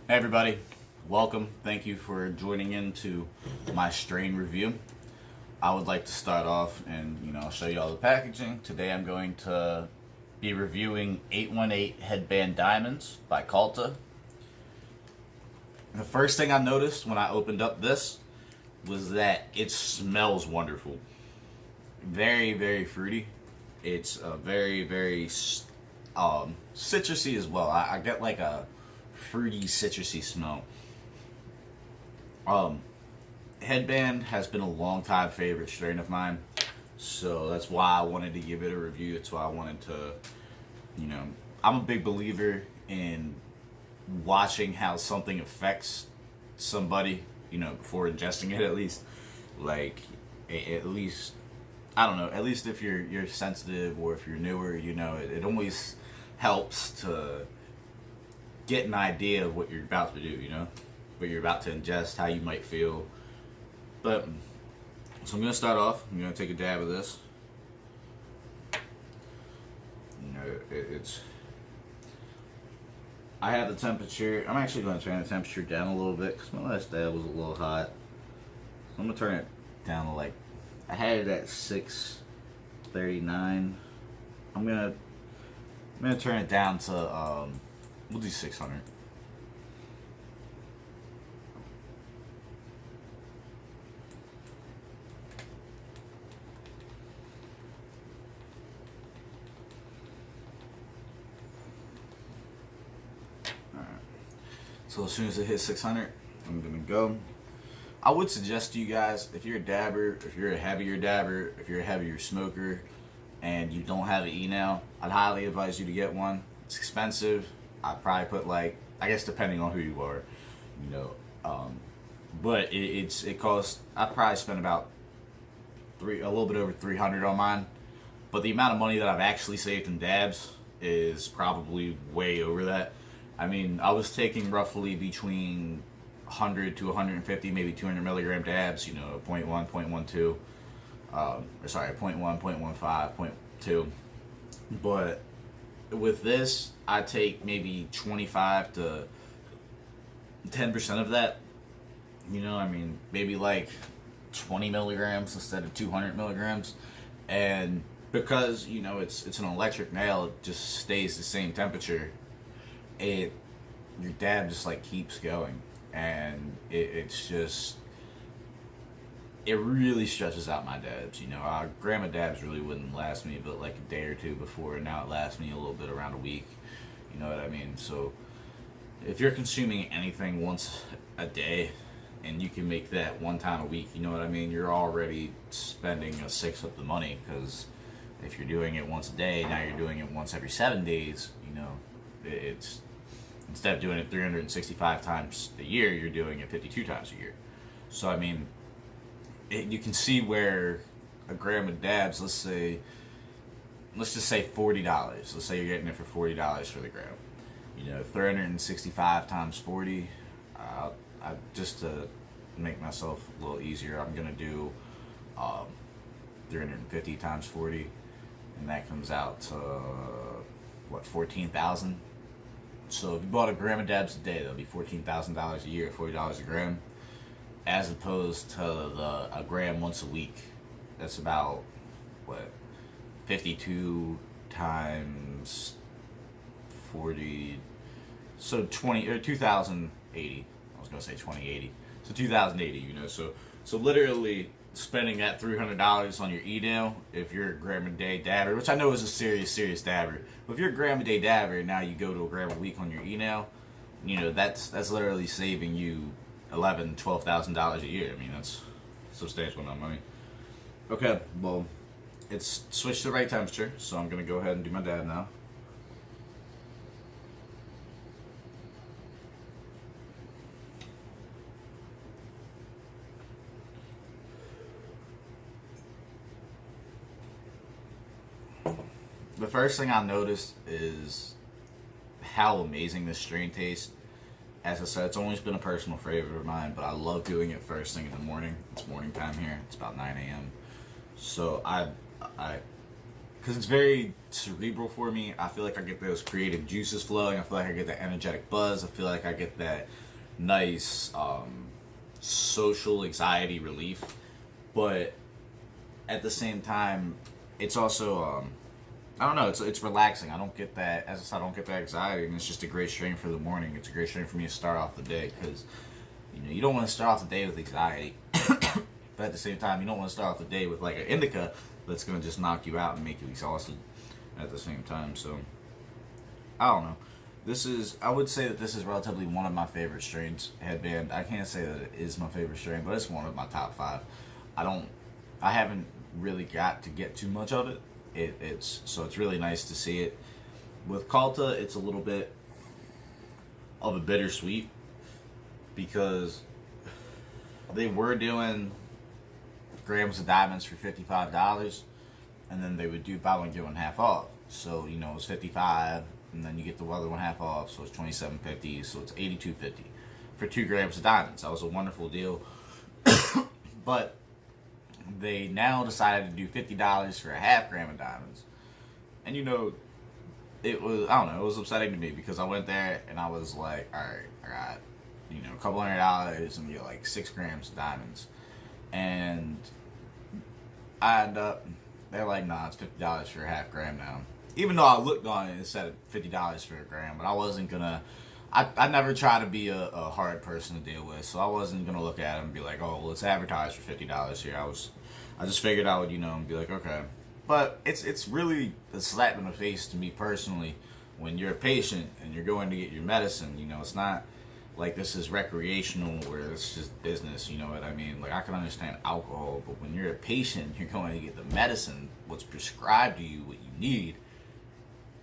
Hey everybody, welcome. Thank you for joining into my strain review. I would like to start off and show you all the packaging. Today I'm going to be reviewing 818 Headband Diamonds by Culta. The first thing I noticed when I opened up this was that it smells wonderful. Very, very fruity. It's very citrusy as well. I get like a fruity, citrusy smell. Headband has been a long time favorite strain of mine, so that's why I wanted to give it a review. That's why I wanted to, I'm a big believer in watching how something affects somebody, before ingesting it at least. Like, at least, I don't know, at least if you're sensitive or if you're newer, it always helps to get an idea of what you're about to do, what you're about to ingest, how you might feel. But, so I'm going to start off. I'm going to take a dab of this. I have the temperature. I'm actually going to turn the temperature down a little bit because my last dab was a little hot. So I'm going to turn it down to I had it at 639. I'm going to turn it down to, we'll do 600. Alright. So as soon as it hits 600, I'm going to go. I would suggest to you guys, if you're a dabber, if you're a heavier dabber, if you're a heavier smoker, and you don't have an e-nail, I'd highly advise you to get one. It's expensive. I'd probably put I guess depending on who you are, but it costs. I probably spent about a little bit over 300 on mine, but the amount of money that I've actually saved in dabs is probably way over that. I mean, I was taking roughly between 100 to 150, maybe 200 milligram dabs, 0.1, 0.12, or sorry, 0.1, 0.15, 0.2, but with this, I take maybe 25 to 10% of that. Maybe 20 milligrams instead of 200 milligrams. And because, it's an electric nail, it just stays the same temperature. Your dab just keeps going. And it's just, it really stretches out my dabs. A gram of dabs really wouldn't last me but a day or two before, and now it lasts me a little bit around a week. You know what I mean? So if you're consuming anything once a day and you can make that one time a week, you know what I mean, you're already spending a sixth of the money, because if you're doing it once a day, now you're doing it once every 7 days. It's, instead of doing it 365 times a year, you're doing it 52 times a year. So I mean, you can see where a gram of dabs, let's just say $40. Let's say you're getting it for $40 for the gram. 365 times 40. Just to make myself a little easier, I'm gonna do 350 times 40, and that comes out to what, 14,000. So if you bought a gram of dabs a day, that'll be $14,000 a year, $40 a gram. As opposed to a gram once a week, that's about what, 52 times 40, so 20 or 2,080. I was gonna say 2080, so 2,080. So literally spending that $300 on your e-nail if you're a gram a day dabber, which I know is a serious dabber. But if you're a gram a day dabber and now you go to a gram a week on your e-nail, that's literally saving you $11,000-$12,000 a year. I mean, that's a substantial amount of money. Okay, well, it's switched to the right temperature, so I'm gonna go ahead and do my dab now. The first thing I noticed is how amazing this strain tastes. As I said, it's always been a personal favorite of mine, but I love doing it first thing in the morning. It's morning time here. It's about 9 a.m. So I because it's very cerebral for me. I feel like I get those creative juices flowing. I feel like I get that energetic buzz. I feel like I get that nice social anxiety relief. But at the same time, it's also I don't know. It's relaxing. I don't get that. As I said, I don't get that anxiety, and it's just a great strain for the morning. It's a great strain for me to start off the day because you don't want to start off the day with anxiety, but at the same time, you don't want to start off the day with like an indica that's gonna just knock you out and make you exhausted at the same time. So I don't know. I would say that this is relatively one of my favorite strains. Headband. I can't say that it is my favorite strain, but it's one of my top 5. I haven't really got to get too much of it. It's really nice to see it. With Culta, it's a little bit of a bittersweet because they were doing grams of diamonds for $55, and then they would do buy one get one half off. So it was 55, and then you get the other one half off, so it's $27.50, so it's $82.50 for 2 grams of diamonds. That was a wonderful deal, but they now decided to do $50 for a half gram of diamonds, and it was, I don't know, it was upsetting to me because I went there and I was like, all right, I got a couple $100 and get like 6 grams of diamonds, and I end up, they're like, nah, it's $50 for a half gram now. Even though I looked on it and said $50 for a gram, but I wasn't gonna. I never try to be a hard person to deal with, so I wasn't gonna look at it and be like, oh, well, it's advertised for $50 here. I just figured I would, and be like, okay. But it's really a slap in the face to me personally when you're a patient and you're going to get your medicine. It's not like this is recreational or it's just business. You know what I mean? Like, I can understand alcohol, but when you're a patient, you're going to get the medicine, what's prescribed to you, what you need,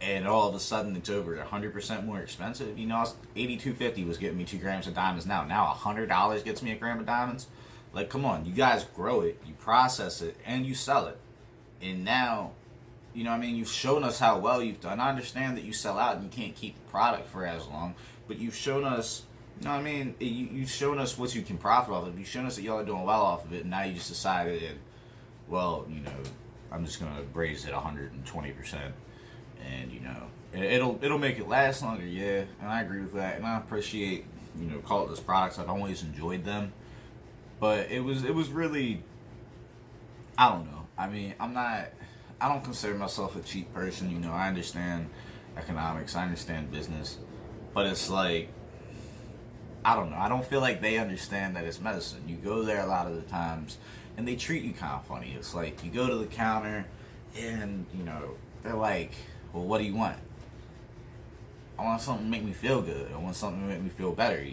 and all of a sudden it's over 100% more expensive. $82.50 was getting me 2 grams of diamonds. Now $100 gets me a gram of diamonds. Like, come on, you guys grow it, you process it, and you sell it. And now, you've shown us how well you've done. I understand that you sell out and you can't keep the product for as long, but you've shown us, you've shown us what you can profit off of. You've shown us that y'all are doing well off of it, and now you just decided, well, I'm just going to raise it 120%. And it'll make it last longer, yeah, and I agree with that, and I appreciate Culta's products. I've always enjoyed them, but it was really, I don't know. I don't consider myself a cheap person. I understand economics, I understand business, but it's like, I don't know. I don't feel like they understand that it's medicine. You go there a lot of the times, and they treat you kind of funny. It's like you go to the counter, and they're like, well, what do you want? I want something to make me feel good. I want something to make me feel better,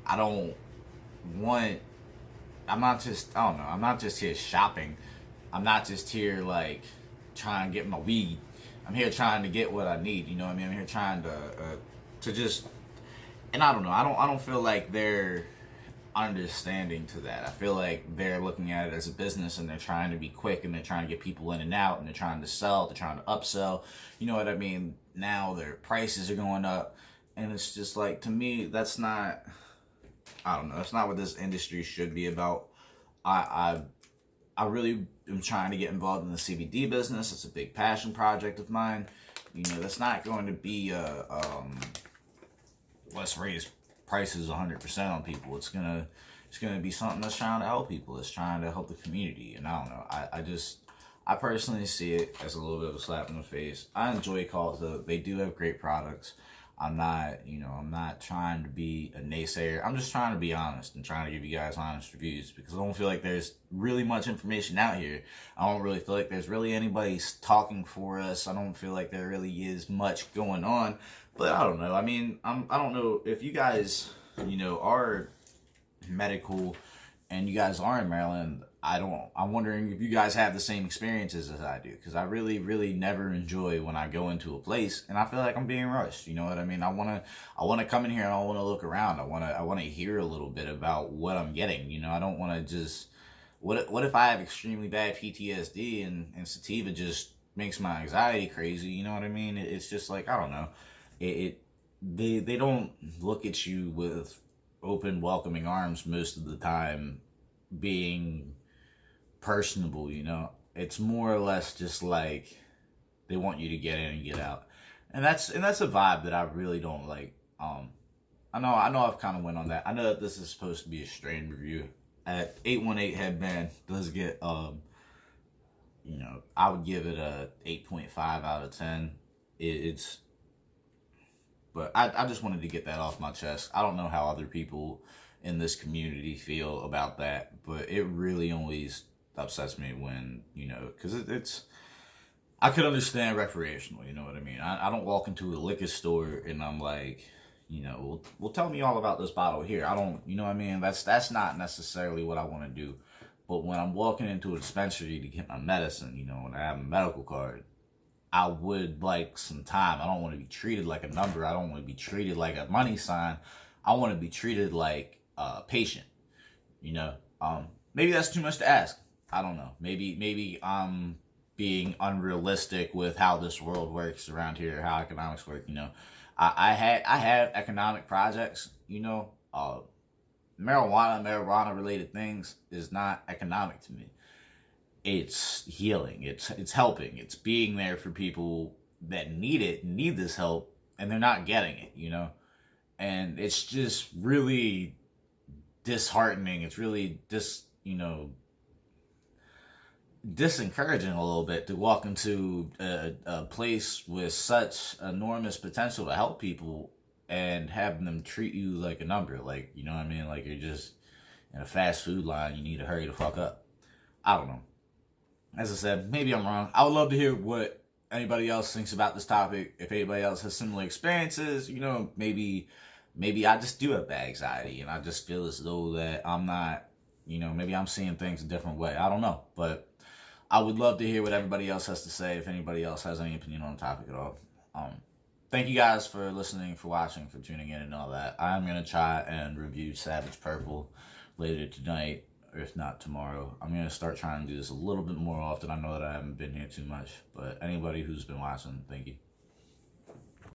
I don't want, I'm not just here shopping. I'm not just here, like, trying to get my weed. I'm here trying to get what I need, I'm here trying to just, and I don't know, I don't feel like they're understanding to that. I feel like they're looking at it as a business, and they're trying to be quick, and they're trying to get people in and out, and they're trying to sell, they're trying to upsell. You know what I mean? Now their prices are going up, and it's just like, to me, that's not, I don't know, that's not what this industry should be about. I really am trying to get involved in the CBD business. It's a big passion project of mine. That's not going to be let's raise prices 100% on people. It's gonna be something that's trying to help people. It's trying to help the community. And I don't know. I personally see it as a little bit of a slap in the face. I enjoy Culta. They do have great products. I'm not trying to be a naysayer. I'm just trying to be honest and trying to give you guys honest reviews, because I don't feel like there's really much information out here. I don't really feel like there's really anybody talking for us. I don't feel like there really is much going on. But I don't know. I don't know if you guys, are medical and you guys are in Maryland. I'm wondering if you guys have the same experiences as I do, because I really, really never enjoy when I go into a place and I feel like I'm being rushed. You know what I mean? I want to come in here and I want to look around. I want to hear a little bit about what I'm getting. I don't want to just, what if I have extremely bad PTSD and sativa just makes my anxiety crazy? You know what I mean? It's just like, I don't know. They don't look at you with open, welcoming arms most of the time, being personable. It's more or less just like, They want you to get in and get out. And that's a vibe that I really don't like. I know I've kind of went on that. I know that this is supposed to be a strain review. At 818 Headband does get I would give it a 8.5 out of 10. It's but I just wanted to get that off my chest. I don't know how other people in this community feel about that, but it really always upsets me when, because it's, I could understand recreational, you know what I mean? I don't walk into a liquor store and I'm like, well, tell me all about this bottle here. I don't, you know what I mean? That's not necessarily what I want to do. But when I'm walking into a dispensary to get my medicine, when I have a medical card, I would like some time. I don't want to be treated like a number. I don't want to be treated like a money sign. I want to be treated like a patient. Maybe that's too much to ask. I don't know. Maybe I'm being unrealistic with how this world works around here, how economics work. I have economic projects. Marijuana related things is not economic to me. It's healing. It's helping. It's being there for people that need this help, and they're not getting it, And it's just really disheartening. It's really disencouraging a little bit to walk into a place with such enormous potential to help people and have them treat you like a number. Like, you know what I mean? Like you're just in a fast food line. You need to hurry the fuck up. I don't know. As I said, maybe I'm wrong. I would love to hear what anybody else thinks about this topic. If anybody else has similar experiences, maybe I just do have bad anxiety and I just feel as though that I'm not, maybe I'm seeing things a different way. I don't know. But I would love to hear what everybody else has to say, if anybody else has any opinion on the topic at all. Thank you guys for listening, for watching, for tuning in and all that. I'm going to try and review Savage Purple later tonight, or if not tomorrow. I'm going to start trying to do this a little bit more often. I know that I haven't been here too much, but anybody who's been watching, thank you.